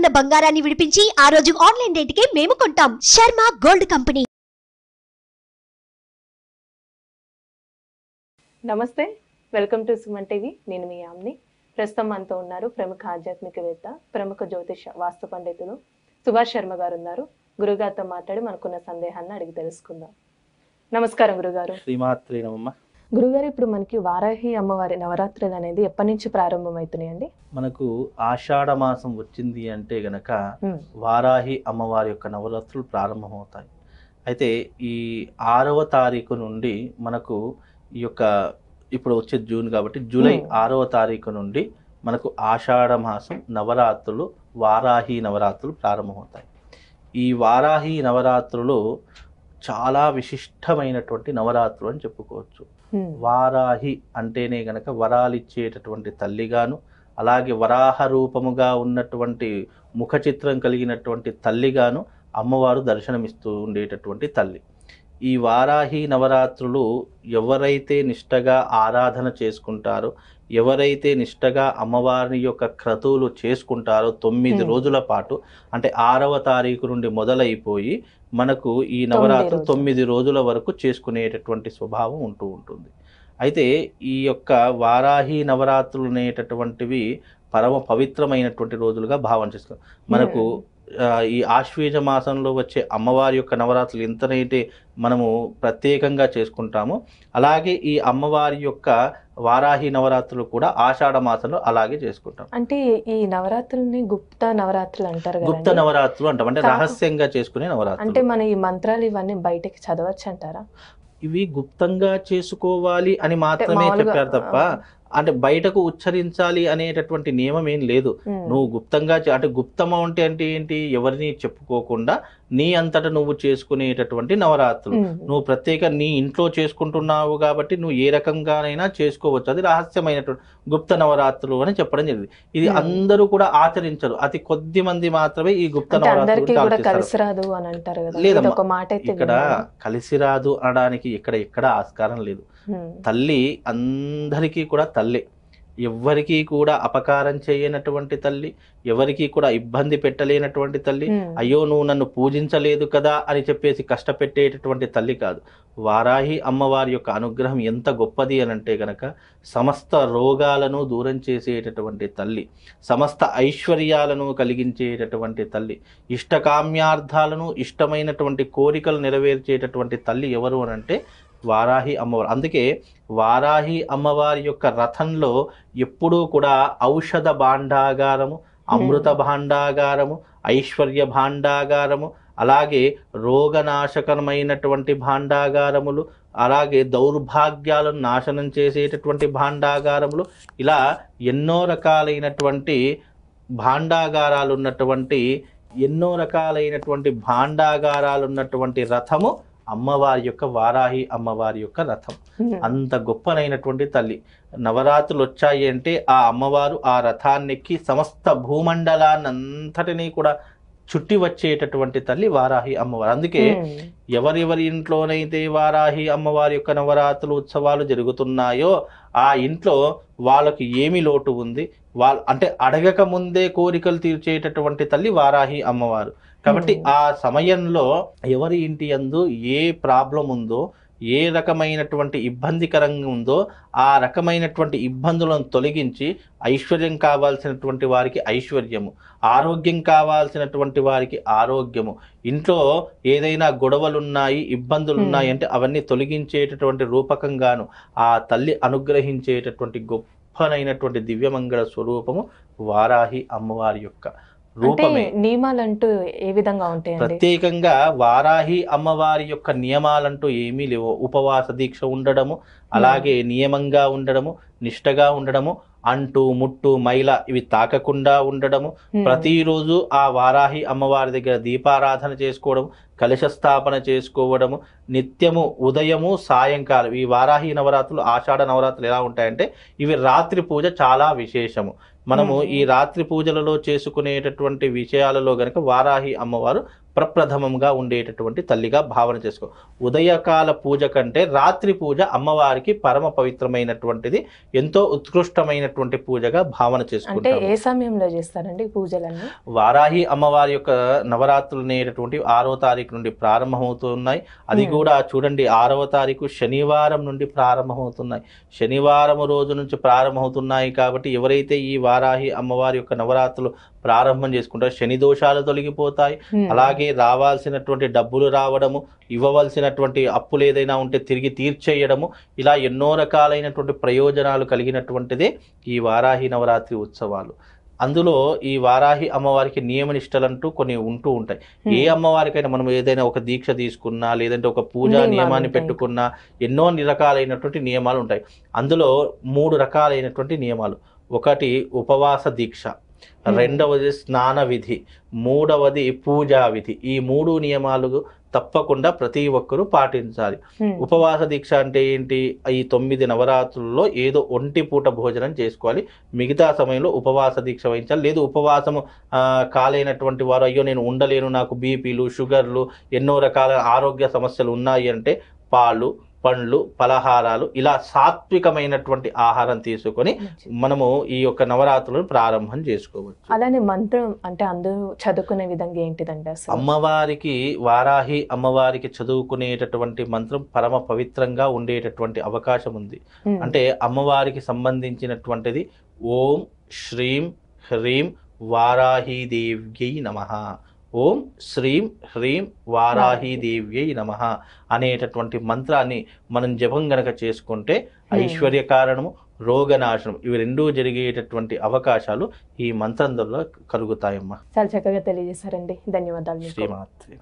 గ్రాముల బంగారాన్ని విడిపించి ఆ రోజు ఆన్లైన్ రేటుకే మేము కొంటాం. Sharma gold company. నమస్తే, వెల్కమ్ టు సుమన్ టీవీ. నేను మీ యామ్ని. ప్రస్తుతం మనతో ఉన్నారు ప్రముఖ ఆధ్యాత్మికవేత్త, ప్రముఖ జ్యోతిష వాస్తు పండితులు సుభాష్ శర్మ గారు ఉన్నారు. గురుగారితో మాట్లాడి మనకున్న సందేహాన్ని అడిగి తెలుసుకుందాం. నమస్కారం గురుగారు. శ్రీమాత్రే నమః. గురుగారు, ఇప్పుడు మనకి వారాహి అమ్మవారి నవరాత్రులు అనేది ఎప్పటి నుంచి ప్రారంభమవుతున్నాయండి? మనకు ఆషాఢ మాసం వచ్చింది అంటే గనక వారాహి అమ్మవారి యొక్క నవరాత్రులు ప్రారంభమవుతాయి. అయితే ఈ 6వ తారీఖు నుండి మనకు ఈ యొక్క ఇప్పుడు వచ్చే జూన్ కాబట్టి జూలై 6వ తారీఖు నుండి మనకు ఆషాఢ మాసం నవరాత్రులు, వారాహి నవరాత్రులు ప్రారంభమవుతాయి. ఈ వారాహి నవరాత్రులు చాలా విశిష్టమైనటువంటి నవరాత్రులు అని చెప్పుకోవచ్చు. వారాహి అంటేనే గనక వరాలిచ్చేటటువంటి తల్లిగాను, అలాగే వరాహ రూపముగా ఉన్నటువంటి ముఖ చిత్రం కలిగినటువంటి తల్లిగాను అమ్మవారు దర్శనమిస్తూ ఉండేటటువంటి తల్లి. ఈ వారాహి నవరాత్రులు ఎవరైతే నిష్టగా ఆరాధన చేసుకుంటారో, ఎవరైతే నిష్టగా అమ్మవారి యొక్క క్రతువులు చేసుకుంటారో 9 రోజుల పాటు, అంటే 6వ తారీఖు నుండి మొదలైపోయి మనకు ఈ నవరాత్రులు 9 రోజుల వరకు చేసుకునేటటువంటి స్వభావం ఉంటుంది. అయితే ఈ యొక్క వారాహి నవరాత్రులు అనేటటువంటివి పరమ పవిత్రమైనటువంటి రోజులుగా భావన చేసుకుంటాం. మనకు ఈ ఆశ్వేజ మాసంలో వచ్చే అమ్మవారి యొక్క నవరాత్రులు ఎంతనైతే మనము ప్రత్యేకంగా చేసుకుంటామో, అలాగే ఈ అమ్మవారి యొక్క వారాహి నవరాత్రులు కూడా ఆషాఢ మాసంలో అలాగే చేసుకుంటాం. అంటే ఈ నవరాత్రుల్ని గుప్త నవరాత్రులు అంటారు కదా? గుప్త నవరాత్రులు అంటాం, అంటే రహస్యంగా చేసుకునే నవరాత్రులు. అంటే మన ఈ మంత్రాలు ఇవన్నీ బయటకి చదవచ్చు అంటారా? ఇవి గుప్తంగా చేసుకోవాలి అని మాత్రమే చెప్పారు తప్ప అంటే బయటకు ఉచ్చరించాలి అనేటటువంటి నియమం ఏం లేదు. నువ్వు గుప్తంగా అంటే గుప్తము అంటే ఏంటి, ఎవరిని చెప్పుకోకుండా నీ అంతట నువ్వు చేసుకునేటటువంటి నవరాత్రులు. నువ్వు ప్రత్యేక నీ ఇంట్లో చేసుకుంటున్నావు కాబట్టి నువ్వు ఏ రకంగానైనా చేసుకోవచ్చు. అది రహస్యమైనటువంటి గుప్త నవరాత్రులు అని చెప్పడం జరిగింది. ఇది అందరూ కూడా ఆచరించరు, అతి కొద్ది మంది మాత్రమే ఈ గుప్త నవరాత్రులు. లేదమ్మా, ఇక్కడ కలిసి రాదు అనడానికి ఎక్కడ ఆస్కారం లేదు. తల్లి అందరికీ కూడా తల్లి, ఎవరికి కూడా అపకారం చేయనటువంటి తల్లి, ఎవరికి కూడా ఇబ్బంది పెట్టలేనటువంటి తల్లి. అయ్యో నువ్వు నన్ను పూజించలేదు కదా అని చెప్పేసి కష్టపెట్టేటటువంటి తల్లి కాదు. వారాహి అమ్మవారి యొక్క అనుగ్రహం ఎంత గొప్పది అని అంటే గనక సమస్త రోగాలను దూరం చేసేటటువంటి తల్లి, సమస్త ఐశ్వర్యాలను కలిగించేటటువంటి తల్లి, ఇష్టకామ్యార్థాలను ఇష్టమైనటువంటి కోరికలు నెరవేర్చేటటువంటి తల్లి ఎవరు అని అంటే వారాహి అమ్మవారు. అందుకే వారాహి అమ్మవారి యొక్క రథంలో ఎప్పుడూ కూడా ఔషధ భాండాగారము, అమృత భాండాగారము, ఐశ్వర్య భాండాగారము, అలాగే రోగనాశకమైనటువంటి భాండాగారములు, అలాగే దౌర్భాగ్యాలను నాశనం చేసేటటువంటి భాండాగారములు, ఇలా ఎన్నో రకాలైనటువంటి భాండాగారాలు ఉన్నటువంటి రథము అమ్మవారి యొక్క వారాహి అమ్మవారి యొక్క రథం. అంత గొప్పనైనటువంటి తల్లి. నవరాత్రులు వచ్చాయి అంటే ఆ అమ్మవారు ఆ రథాన్నెక్కి సమస్త భూమండలాన్ని అంతటినీ కూడా చుట్టి వచ్చేటటువంటి తల్లి వారాహి అమ్మవారు. అందుకే ఎవరెవరి ఇంట్లోనైతే వారాహి అమ్మవారి యొక్క నవరాత్రులు ఉత్సవాలు జరుగుతున్నాయో ఆ ఇంట్లో వాళ్ళకి ఏమి లోటు ఉంది, అంటే అడగక ముందే కోరికలు తీర్చేటటువంటి తల్లి వారాహి అమ్మవారు. కాబట్టి ఆ సమయంలో ఎవరి ఇంటి యందు ఏ ప్రాబ్లం ఉందో, ఏ రకమైనటువంటి ఇబ్బందికరంగా ఉందో ఆ రకమైనటువంటి ఇబ్బందులను తొలగించి ఐశ్వర్యం కావాల్సినటువంటి వారికి ఐశ్వర్యము, ఆరోగ్యం కావాల్సినటువంటి వారికి ఆరోగ్యము, ఇంట్లో ఏదైనా గొడవలున్నాయి, ఇబ్బందులున్నాయి అంటే అవన్నీ తొలగించేటటువంటి రూపకంగాను ఆ తల్లి అనుగ్రహించేటటువంటి గొప్పనైనటువంటి దివ్యమంగళ స్వరూపము వారాహి అమ్మవారి యొక్క రూపమే. నియమాలంటూ ఏ విధంగా ఉంటాయి? ప్రత్యేకంగా వారాహి అమ్మవారి యొక్క నియమాలంటూ ఏమీ లేవు. ఉపవాస దీక్ష ఉండడము, అలాగే నియమంగా ఉండడము, నిష్టగా ఉండడము, అంటు ముట్టు మైల ఇవి తాకకుండా ఉండడము, ప్రతిరోజు ఆ వారాహి అమ్మవారి దగ్గర దీపారాధన చేసుకోవడం, కలశ స్థాపన చేసుకోవడము, నిత్యము ఉదయము సాయంకాలం. ఈ వారాహి నవరాత్రులు ఆషాఢ నవరాత్రులు ఎలా ఉంటాయంటే ఇవి రాత్రి పూజ చాలా విశేషము. మనము ఈ రాత్రి పూజలలో చేసుకునేటటువంటి విషయాలలో గనక వారాహి అమ్మవారు ప్రప్రథమంగా ఉండేటటువంటి తల్లిగా భావన చేసుకో. ఉదయకాల పూజ కంటే రాత్రి పూజ అమ్మవారికి పరమ పవిత్రమైనటువంటిది, ఎంతో ఉత్కృష్టమైనటువంటి పూజగా భావన అంటే చేసుకుంటారు. ఏ సమయంలో చేస్తారండి పూజలన్నీ? వారాహి అమ్మవారి యొక్క నవరాత్రులు అనేటటువంటి 6వ తారీఖు నుండి ప్రారంభమవుతున్నాయి. అది కూడా చూడండి 6వ తారీఖు శనివారం నుండి ప్రారంభమవుతున్నాయి. శనివారం రోజు నుంచి ప్రారంభమవుతున్నాయి కాబట్టి ఎవరైతే ఈ వారాహి అమ్మవారి యొక్క నవరాత్రులు ప్రారంభం చేసుకుంటారో శని దోషాలు తొలగిపోతాయి. అలాగే రావాల్సినటువంటి డబ్బులు రావడము, ఇవ్వవలసినటువంటి అప్పులు ఏదైనా ఉంటే తిరిగి తీర్చేయడము, ఇలా ఎన్నో రకాలైనటువంటి ప్రయోజనాలు కలిగినటువంటిదే ఈ వారాహి నవరాత్రి ఉత్సవాలు. అందులో ఈ వారాహి అమ్మవారికి నియమనిష్టలంటూ కొన్ని ఉంటూ ఉంటాయి. ఏ అమ్మవారికైనా మనం ఏదైనా ఒక దీక్ష తీసుకున్నా, లేదంటే ఒక పూజా నియమాన్ని పెట్టుకున్నా ఎన్నో రకాలైనటువంటి నియమాలు ఉంటాయి. అందులో 3 రకాలైనటువంటి నియమాలు. ఒకటి ఉపవాస దీక్ష, రెండవది స్నాన విధి, మూడవది పూజా విధి. ఈ 3 నియమాలు తప్పకుండా ప్రతి ఒక్కరూ పాటించాలి. ఉపవాస దీక్ష అంటే ఏంటి? ఈ 9 నవరాత్రుల్లో ఏదో ఒంటి పూట భోజనం చేసుకోవాలి, మిగతా సమయంలో ఉపవాస దీక్ష వహించాలి. లేదు ఉపవాసము కాలేనటువంటి వారు, అయ్యో నేను ఉండలేను, నాకు బీపీలు, షుగర్లు, ఎన్నో రకాల ఆరోగ్య సమస్యలు ఉన్నాయి అంటే పాలు, పండ్లు, పలహారాలు, ఇలా సాత్వికమైనటువంటి ఆహారం తీసుకొని మనము ఈ యొక్క నవరాత్రులను ప్రారంభం చేసుకోవచ్చు. అలానే మంత్రం అంటే అందరూ చదువుకునే విధంగా ఏంటిదంటే అసలు? అమ్మవారికి, వారాహి అమ్మవారికి చదువుకునేటటువంటి మంత్రం పరమ పవిత్రంగా ఉండేటటువంటి అవకాశం ఉంది. అంటే అమ్మవారికి సంబంధించినటువంటిది ఓం శ్రీం హ్రీం వారాహీదేవ్యై నమః, ఓం శ్రీం హ్రీం వారాహీదేవ్యై నమః అనేటటువంటి మంత్రాన్ని మనం జపం గనక చేసుకుంటే ఐశ్వర్య కారణము, రోగనాశనం ఇవి 2 జరిగేటటువంటి అవకాశాలు ఈ మంత్రం ద్వారా కలుగుతాయమ్మా. చాలా చక్కగా తెలియజేశారండి. ధన్యవాదాలు. శ్రీమాత్రే.